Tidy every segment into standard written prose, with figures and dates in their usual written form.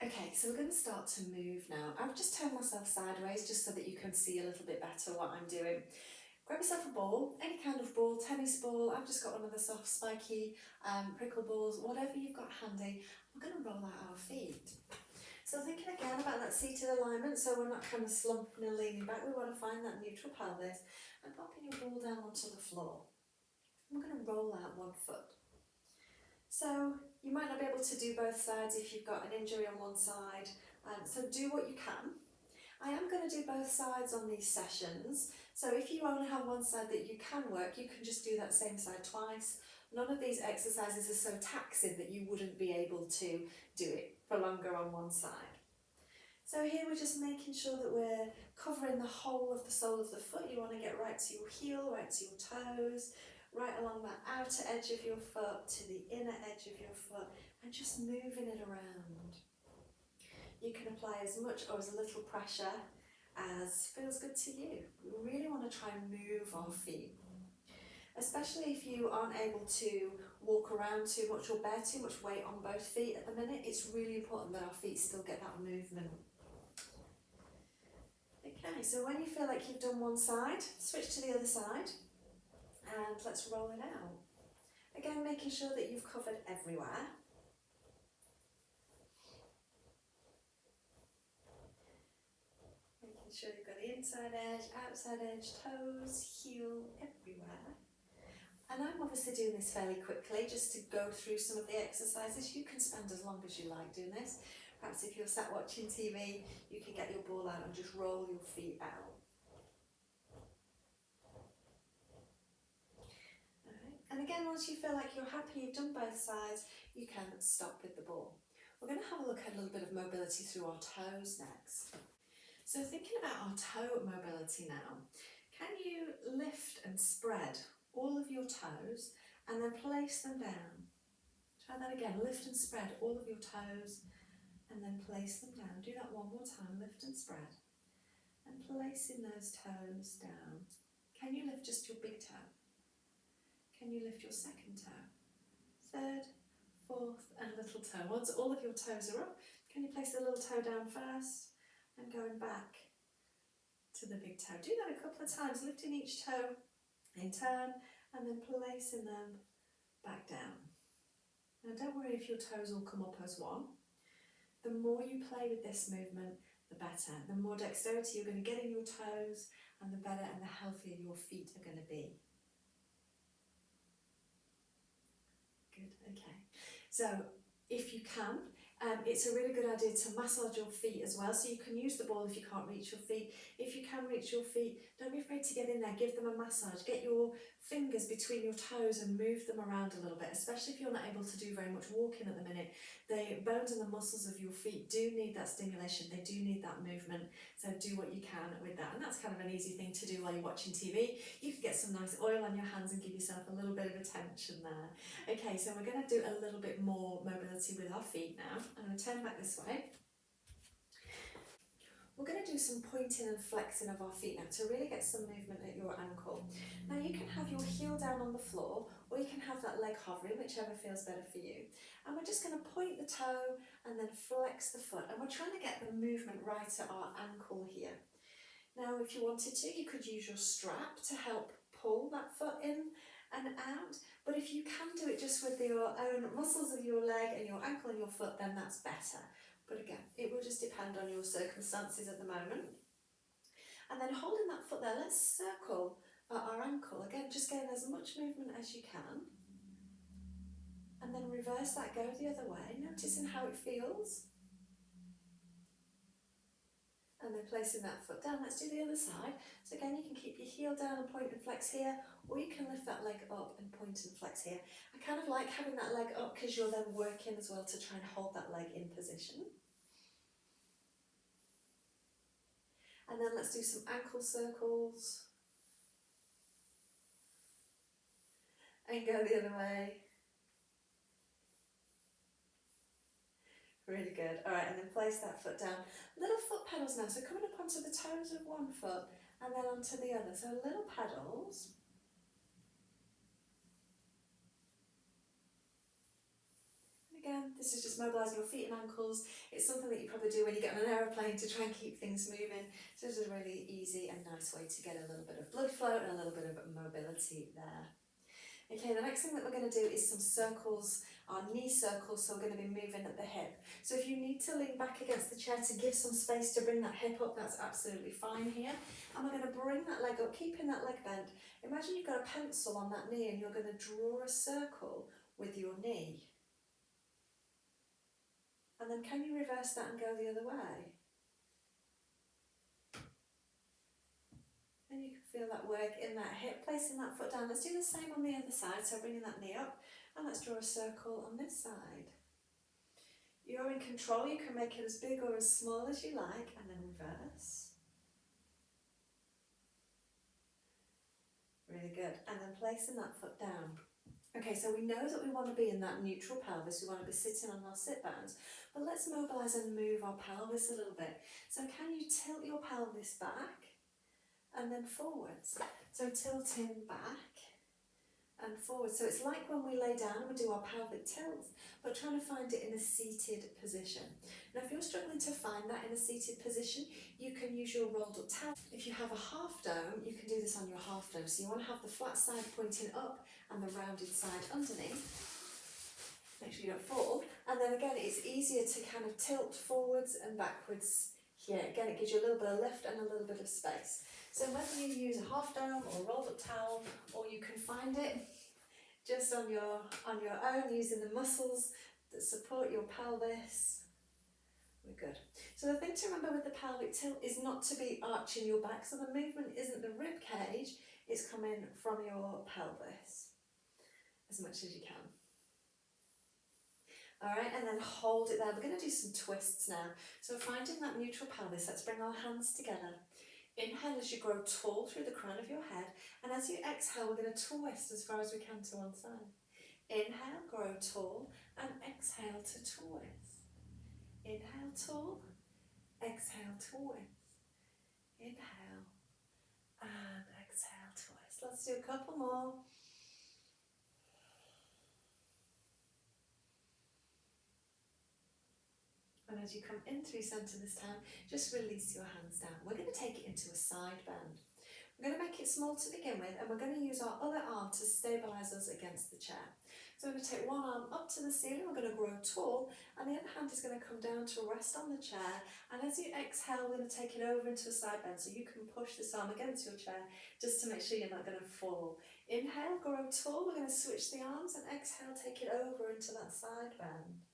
Okay, so we're going to start to move now. I've just turned myself sideways just so that you can see a little bit better what I'm doing. Grab yourself a ball, any kind of ball, tennis ball. I've just got one of the soft spiky prickle balls, whatever you've got handy. We're going to roll out our feet. So thinking again about that seated alignment, so we're not kind of slumping and leaning back, we want to find that neutral pelvis and popping your ball down onto the floor. We're going to roll out one foot. So you might not be able to do both sides if you've got an injury on one side, so do what you can. I am going to do both sides on these sessions, so if you only have one side that you can work, you can just do that same side twice. None of these exercises are so taxing that you wouldn't be able to do it for longer on one side. So here we're just making sure that we're covering the whole of the sole of the foot. You want to get right to your heel, right to your toes, right along that outer edge of your foot to the inner edge of your foot, and just moving it around. You can apply as much or as little pressure as feels good to you. We really want to try and move our feet, especially if you aren't able to walk around too much or bear too much weight on both feet at the minute. It's really important that our feet still get that movement. Okay, so when you feel like you've done one side, switch to the other side and let's roll it out. Again, making sure that you've covered everywhere. Making sure you've got the inside edge, outside edge, toes, heel, everywhere. And I'm obviously doing this fairly quickly just to go through some of the exercises. You can spend as long as you like doing this. Perhaps if you're sat watching TV, you can get your ball out and just roll your feet out. And again, once you feel like you're happy, you've done both sides, you can stop with the ball. We're going to have a look at a little bit of mobility through our toes next. So thinking about our toe mobility now, can you lift and spread all of your toes and then place them down? Try that again, lift and spread all of your toes and then place them down. Do that one more time, lift and spread. And placing those toes down. Can you lift just your big toe? Can you lift your second toe, third, fourth and little toe? Once all of your toes are up, can you place the little toe down first and going back to the big toe? Do that a couple of times, lifting each toe in turn and then placing them back down. Now don't worry if your toes all come up as one. The more you play with this movement, the better. The more dexterity you're going to get in your toes and the better and the healthier your feet are going to be. Okay, so if you can, it's a really good idea to massage your feet as well, so you can use the ball if you can't reach your feet. If you can reach your feet, don't be afraid to get in there, give them a massage, get your fingers between your toes and move them around a little bit, especially if you're not able to do very much walking at the minute. The bones and the muscles of your feet do need that stimulation, they do need that movement, so do what you can with that. And that's kind of an easy thing to do while you're watching TV. You can get some nice oil on your hands and give yourself a little bit of attention there. Okay, so we're going to do a little bit more mobility with our feet now. I'm going to turn back this way. We're going to do some pointing and flexing of our feet now to really get some movement at your ankle. Now you can have your heel down on the floor or you can have that leg hovering, whichever feels better for you. And we're just going to point the toe and then flex the foot. And we're trying to get the movement right at our ankle here. Now if you wanted to, you could use your strap to help pull that foot in and out. But if you can do it just with your own muscles of your leg and your ankle and your foot, then that's better. But again, it will just depend on your circumstances at the moment. And then holding that foot there, let's circle our ankle. Again, just getting as much movement as you can. And then reverse that, go the other way, noticing how it feels. And then placing that foot down. Let's do the other side. So again, you can keep your heel down and point and flex here, or you can lift that leg up and point and flex here. I kind of like having that leg up because you're then working as well to try and hold that leg in position. And then let's do some ankle circles. And go the other way. Really good. All right, and then place that foot down. Little foot pedals now. So coming up onto the toes of one foot and then onto the other. So little pedals. And again, this is just mobilising your feet and ankles. It's something that you probably do when you get on an aeroplane to try and keep things moving. So this is a really easy and nice way to get a little bit of blood flow and a little bit of mobility there. Okay, the next thing that we're going to do is some circles, our knee circles, so we're going to be moving at the hip. So if you need to lean back against the chair to give some space to bring that hip up, that's absolutely fine here. And we're going to bring that leg up, keeping that leg bent. Imagine you've got a pencil on that knee and you're going to draw a circle with your knee. And then can you reverse that and go the other way? And you can feel that work in that hip, placing that foot down. Let's do the same on the other side, so bringing that knee up, and let's draw a circle on this side. You're in control, you can make it as big or as small as you like, and then reverse. Really good, and then placing that foot down. Okay, so we know that we want to be in that neutral pelvis, we want to be sitting on our sit bones, but let's mobilise and move our pelvis a little bit. So can you tilt your pelvis back? And then forwards. So tilting back and forward. So it's like when we lay down, we do our pelvic tilt, but trying to find it in a seated position. Now if you're struggling to find that in a seated position, you can use your rolled up towel. If you have a half dome, you can do this on your half dome. So you want to have the flat side pointing up and the rounded side underneath. Make sure you don't fall. And then again, it's easier to kind of tilt forwards and backwards here. Again, it gives you a little bit of lift and a little bit of space. So whether you use a half dome or a rolled up towel, or you can find it just on your own using the muscles that support your pelvis, we're good. So the thing to remember with the pelvic tilt is not to be arching your back. So the movement isn't the rib cage, it's coming from your pelvis as much as you can. All right, and then hold it there. We're going to do some twists now. So finding that neutral pelvis, let's bring our hands together. Inhale as you grow tall through the crown of your head, and as you exhale, we're going to twist as far as we can to one side. Inhale, grow tall, and exhale to twist. Inhale, tall, exhale, twist. Inhale, and exhale, twist. Let's do a couple more. And as you come in through centre this time, just release your hands down. We're going to take it into a side bend. We're going to make it small to begin with, and we're going to use our other arm to stabilise us against the chair. So we're going to take one arm up to the ceiling, we're going to grow tall, and the other hand is going to come down to rest on the chair. And as you exhale, we're going to take it over into a side bend, so you can push this arm against your chair just to make sure you're not going to fall. Inhale, grow tall, we're going to switch the arms, and exhale, take it over into that side bend.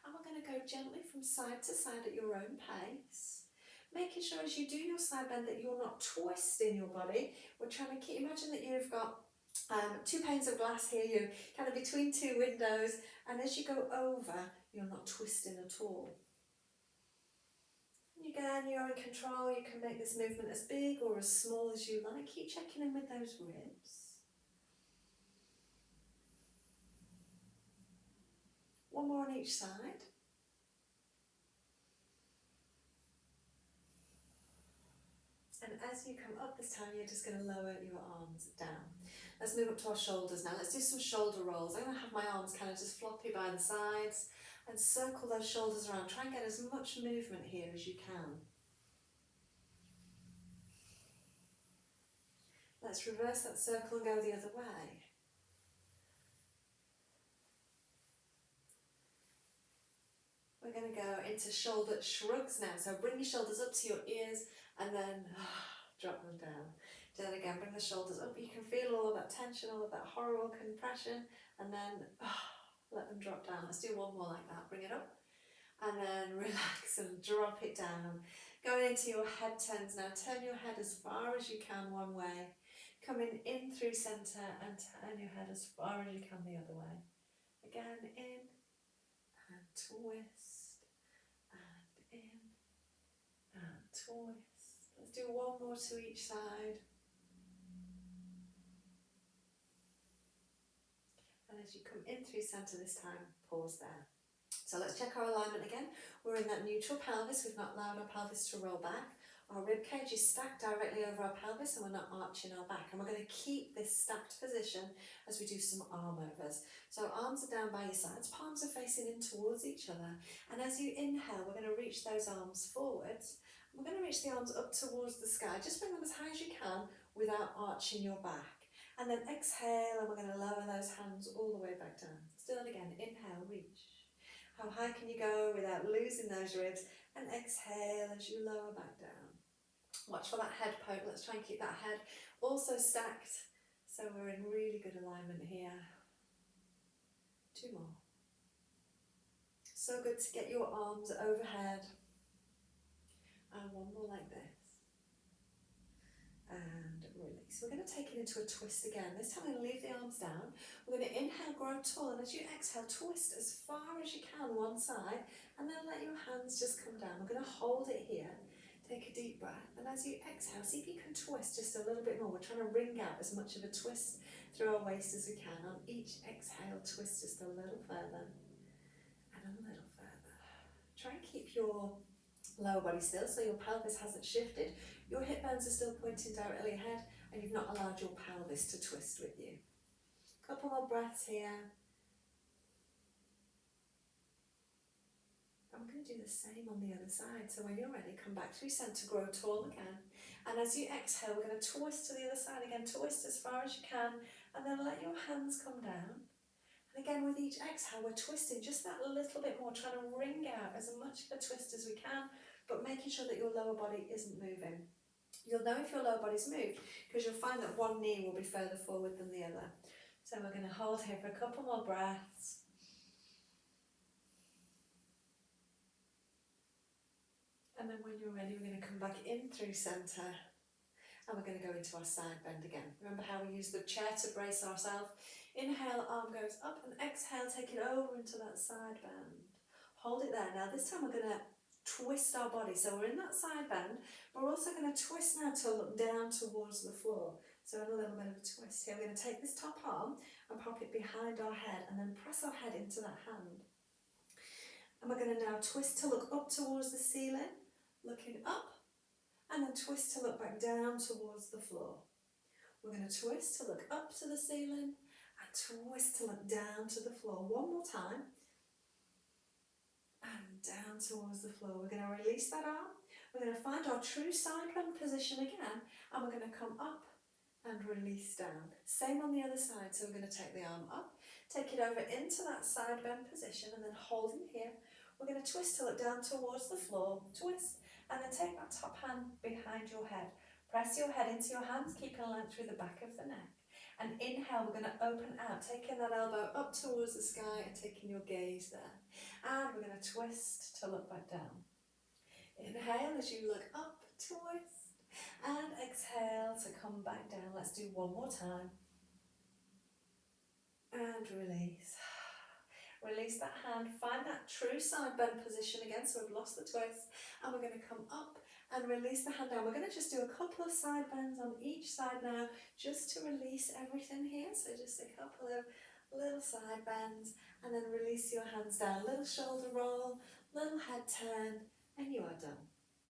And we're going to go gently from side to side at your own pace, making sure as you do your side bend that you're not twisting your body. We're trying to imagine that you've got two panes of glass here, you're kind of between two windows, and as you go over, you're not twisting at all. And again, you're in control, you can make this movement as big or as small as you like. Keep checking in with those ribs. One more on each side. And as you come up this time, you're just going to lower your arms down. Let's move up to our shoulders now. Let's do some shoulder rolls. I'm going to have my arms kind of just floppy by the sides and circle those shoulders around. Try and get as much movement here as you can. Let's reverse that circle and go the other way. We're going to go into shoulder shrugs now. So bring your shoulders up to your ears and then drop them down. Do that again, bring the shoulders up. You can feel all of that tension, all of that horrible compression, and then let them drop down. Let's do one more like that. Bring it up and then relax and drop it down. Going into your head turns now. Turn your head as far as you can one way. Coming in through centre and turn your head as far as you can the other way. Again, in and twist and in and twist. Let's do one more to each side. And as you come in through centre this time, pause there. So let's check our alignment again. We're in that neutral pelvis. We've not allowed our pelvis to roll back. Our rib cage is stacked directly over our pelvis and we're not arching our back. And we're going to keep this stacked position as we do some arm overs. So arms are down by your sides, palms are facing in towards each other. And as you inhale, we're going to reach those arms forwards. We're going to reach the arms up towards the sky. Just bring them as high as you can without arching your back. And then exhale, and we're going to lower those hands all the way back down. Still again, inhale, reach. How high can you go without losing those ribs? And exhale as you lower back down. Watch for that head poke. Let's try and keep that head also stacked. So we're in really good alignment here. 2 more. So good to get your arms overhead. And 1 more like this. And release. We're going to take it into a twist again. This time we're going to leave the arms down. We're going to inhale, grow tall, and as you exhale, twist as far as you can one side, and then let your hands just come down. We're going to hold it here. Take a deep breath, and as you exhale, see if you can twist just a little bit more. We're trying to wring out as much of a twist through our waist as we can. On each exhale, twist just a little further, and a little further. Try and keep your lower body still, so your pelvis hasn't shifted. Your hip bones are still pointing directly ahead, and you've not allowed your pelvis to twist with you. Couple more breaths here. And we're going to do the same on the other side. So when you're ready, come back through center, grow tall again. And as you exhale, we're going to twist to the other side again. Twist as far as you can, and then let your hands come down. And again, with each exhale, we're twisting just that little bit more, trying to wring out as much of a twist as we can, but making sure that your lower body isn't moving. You'll know if your lower body's moved because you'll find that one knee will be further forward than the other. So we're going to hold here for a couple more breaths. And then when you're ready, we're going to come back in through centre. And we're going to go into our side bend again. Remember how we use the chair to brace ourselves? Inhale, arm goes up, and exhale, take it over into that side bend. Hold it there. Now this time we're going to twist our body. So we're in that side bend, but we're also going to twist now to look down towards the floor. So a little bit of a twist here. We're going to take this top arm and pop it behind our head, and then press our head into that hand. And we're going to now twist to look up towards the ceiling, looking up, and then twist to look back down towards the floor. We're going to twist to look up to the ceiling and twist to look down to the floor. 1 more time. And down towards the floor. We're going to release that arm. We're going to find our true side bend position again, and we're going to come up and release down. Same on the other side. So we're going to take the arm up, take it over into that side bend position, and then holding here, we're going to twist to look down towards the floor. Twist. And then take that top hand behind your head. Press your head into your hands, keeping a line through the back of the neck. And inhale, we're going to open out, taking that elbow up towards the sky and taking your gaze there. And we're going to twist to look back down. Inhale as you look up, twist. And exhale to come back down. Let's do 1 more time. And release. Release that hand, find that true side bend position again, so we've lost the twist, and we're going to come up and release the hand down. We're going to just do a couple of side bends on each side now, just to release everything here, so just a couple of little side bends, and then release your hands down, little shoulder roll, little head turn, and you are done.